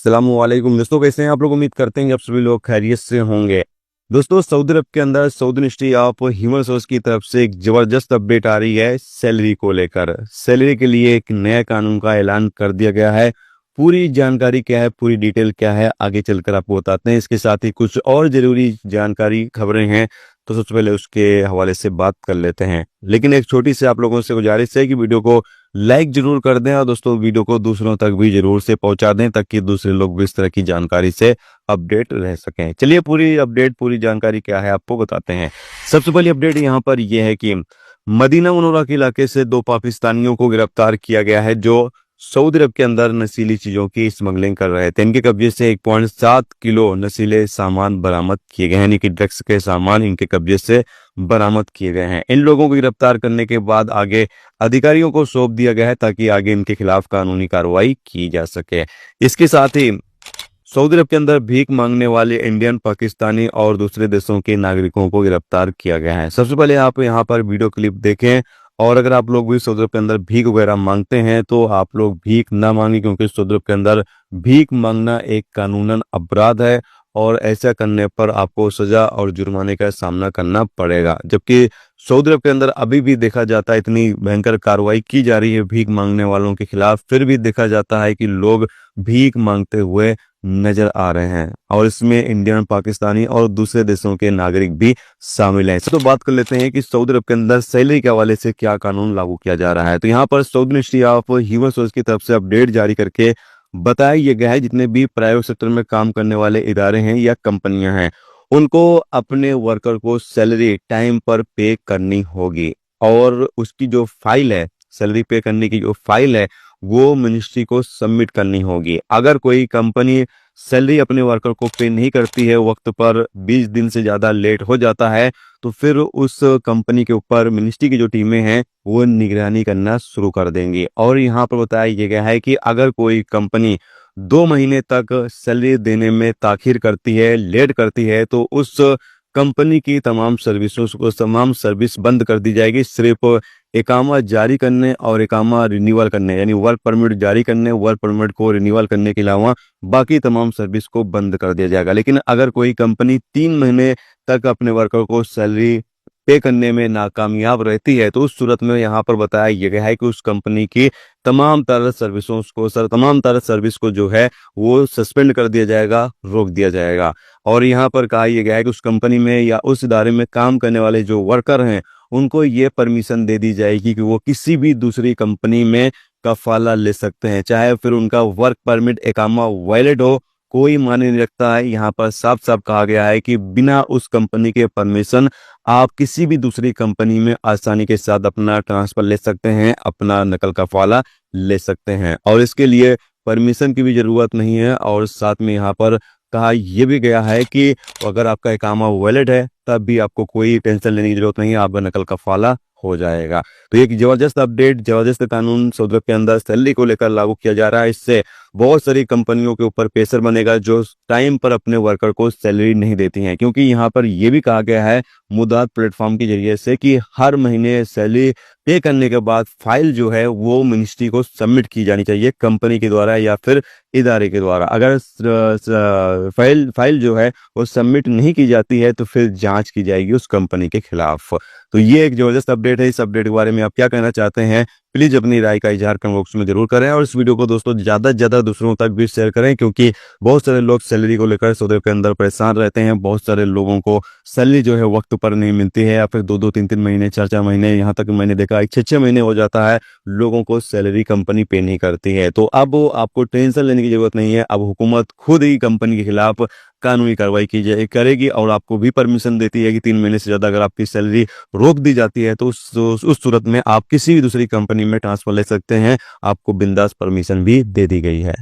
अस्सलामुअलैकुम दोस्तों, कैसे हैं आप लोग। उम्मीद करते हैं कि आप सभी लोग खैरियत से होंगे। दोस्तों, सऊदी अरब के अंदर Saudi ministry of human resource की तरफ से एक जबरदस्त अपडेट आ रही है सैलरी को लेकर। सैलरी के लिए एक नया कानून का ऐलान कर दिया गया है। पूरी जानकारी क्या है, पूरी डिटेल क्या है, आगे चलकर आपको बताते हैं। इसके साथ ही कुछ और जरूरी जानकारी खबरें हैं, तो सबसे पहले उसके हवाले से बात कर लेते हैं। लेकिन एक छोटी सी आप लोगों से गुजारिश है कि वीडियो को लाइक जरूर कर दें और दोस्तों वीडियो को दूसरों तक भी जरूर से पहुंचा दें, ताकि दूसरे लोग भी इस तरह की जानकारी से अपडेट रह सकें। चलिए पूरी अपडेट, पूरी जानकारी क्या है आपको बताते हैं। सबसे पहली अपडेट यहाँ पर यह है कि मदीना मुनव्वरा के इलाके से 2 पाकिस्तानियों को गिरफ्तार किया गया है, जो सऊदी अरब के अंदर नशीली चीजों की स्मगलिंग कर रहे थे। इनके कब्जे से 1.7 किलो नशीले सामान बरामद किए गए हैं, यानी कि ड्रग्स के सामान इनके कब्जे से बरामद किए गए हैं। इन लोगों को गिरफ्तार करने के बाद आगे अधिकारियों को सौंप दिया गया है, ताकि आगे इनके खिलाफ कानूनी कार्रवाई की जा सके। इसके साथ ही सऊदी अरब के अंदर भीख मांगने वाले इंडियन, पाकिस्तानी और दूसरे देशों के नागरिकों को गिरफ्तार किया गया है। सबसे पहले आप यहाँ पर वीडियो क्लिप देखें, और अगर आप लोग भी सऊदी अरब के अंदर भीख वगैरह मांगते हैं तो आप लोग भीख ना मांगे, क्योंकि सऊदी अरब के अंदर भीख मांगना एक कानूनन अपराध है और ऐसा करने पर आपको सजा और जुर्माने का सामना करना पड़ेगा। जबकि सऊदी अरब के अंदर अभी भी देखा जाता है, इतनी भयंकर कार्रवाई की जा रही है भीख मांगने वालों के खिलाफ, फिर भी देखा जाता है कि लोग भीख मांगते हुए नजर आ रहे हैं, और इसमें इंडियन, पाकिस्तानी और दूसरे देशों के नागरिक भी शामिल हैं। तो बात कर लेते हैं कि सऊदी अरब के अंदर सैलरी के हवाले से क्या कानून लागू किया जा रहा है। तो यहाँ पर Saudi ministry of human resource की तरफ से अपडेट जारी करके बताया गया है, जितने भी प्राइवेट सेक्टर में काम करने वाले इदारे हैं या कंपनियां हैं, उनको अपने वर्कर को सैलरी टाइम पर पे करनी होगी, और उसकी जो फाइल है, सैलरी पे करने की जो फाइल है, वो मिनिस्ट्री को सबमिट करनी होगी। अगर कोई कंपनी सैलरी अपने वर्कर को पे नहीं करती है वक्त पर, 20 दिन से ज्यादा लेट हो जाता है, तो फिर उस कंपनी के ऊपर मिनिस्ट्री की जो टीमें हैं वो निगरानी करना शुरू कर देंगी। और यहाँ पर बताया गया है कि अगर कोई कंपनी 2 महीने तक सैलरी देने में ताखिर करती है, लेट करती है, तो उस कंपनी की तमाम सर्विस बंद कर दी जाएगी। सिर्फ इकामा जारी करने और इकामा रिन्यूअल करने, यानी वर्क परमिट जारी करने, वर्क परमिट को रिन्यूअल करने के अलावा बाकी तमाम सर्विस को बंद कर दिया जाएगा। लेकिन अगर कोई कंपनी 3 महीने तक अपने वर्कर को सैलरी पे करने में नाकामयाब रहती है, तो उस सूरत में यहाँ पर बताया गया है कि उस कंपनी की तमाम तरह सर्विस को जो है वो सस्पेंड कर दिया जाएगा, रोक दिया जाएगा। और यहाँ पर कहा यह गया है कि उस कंपनी में या उस इदारे में काम करने वाले जो वर्कर हैं, उनको ये परमिशन दे दी जाएगी कि वो किसी भी दूसरी कंपनी में कफाला ले सकते हैं, चाहे फिर उनका वर्क परमिट इकामा वैलिड हो, कोई मायने नहीं रखता है। यहाँ पर साफ साफ कहा गया है कि बिना उस कंपनी के परमिशन आप किसी भी दूसरी कंपनी में आसानी के साथ अपना ट्रांसफर ले सकते हैं, अपना नकल कफाला ले सकते हैं, और इसके लिए परमिशन की भी जरूरत नहीं है। और साथ में यहाँ पर कहा यह भी गया है कि अगर आपका इकामा वैलिड है तब भी आपको कोई टेंशन लेने की जरूरत नहीं है, आपका नकल कफाला हो जाएगा। तो एक जबरदस्त अपडेट, जबरदस्त कानून सऊदी अरब के अंदर सैलरी को लेकर लागू किया जा रहा है। इससे बहुत सारी कंपनियों के ऊपर प्रेशर बनेगा जो टाइम पर अपने वर्कर को सैलरी नहीं देती हैं, क्योंकि यहाँ पर यह भी कहा गया है मुदात प्लेटफॉर्म के जरिए से कि हर महीने सैलरी पे करने के बाद फाइल जो है वो मिनिस्ट्री को सबमिट की जानी चाहिए, कंपनी के द्वारा या फिर इदारे के द्वारा। अगर फाइल जो है वो सबमिट नहीं की जाती है तो फिर जांच की जाएगी उस कंपनी के खिलाफ। तो ये एक जबरदस्त अपडेट है। इस अपडेट के बारे में आप क्या कहना चाहते हैं, प्लीज अपनी राय का इजहार कमेंट बॉक्स में जरूर करें, और इस वीडियो को दोस्तों ज्यादा से ज्यादा दूसरों तक भी शेयर करें, क्योंकि बहुत सारे लोग सैलरी को लेकर सऊदी अरब के अंदर परेशान रहते हैं। बहुत सारे लोगों को सैलरी जो है वक्त पर नहीं मिलती है, या फिर 2-2, 3-3 महीने, 4-4 महीने, यहाँ तक मैंने देखा 6-6 महीने हो जाता है लोगों को सैलरी कंपनी पे नहीं करती है। तो अब आपको टेंशन लेने की जरूरत नहीं है, अब हुकूमत खुद ही कंपनी के खिलाफ कानूनी कार्रवाई करेगी, और आपको भी परमिशन देती है कि 3 महीने से ज्यादा अगर आपकी सैलरी रोक दी जाती है तो उस सूरत में आप किसी भी दूसरी कंपनी में ट्रांसफर ले सकते हैं। आपको बिंदास परमिशन भी दे दी गई है।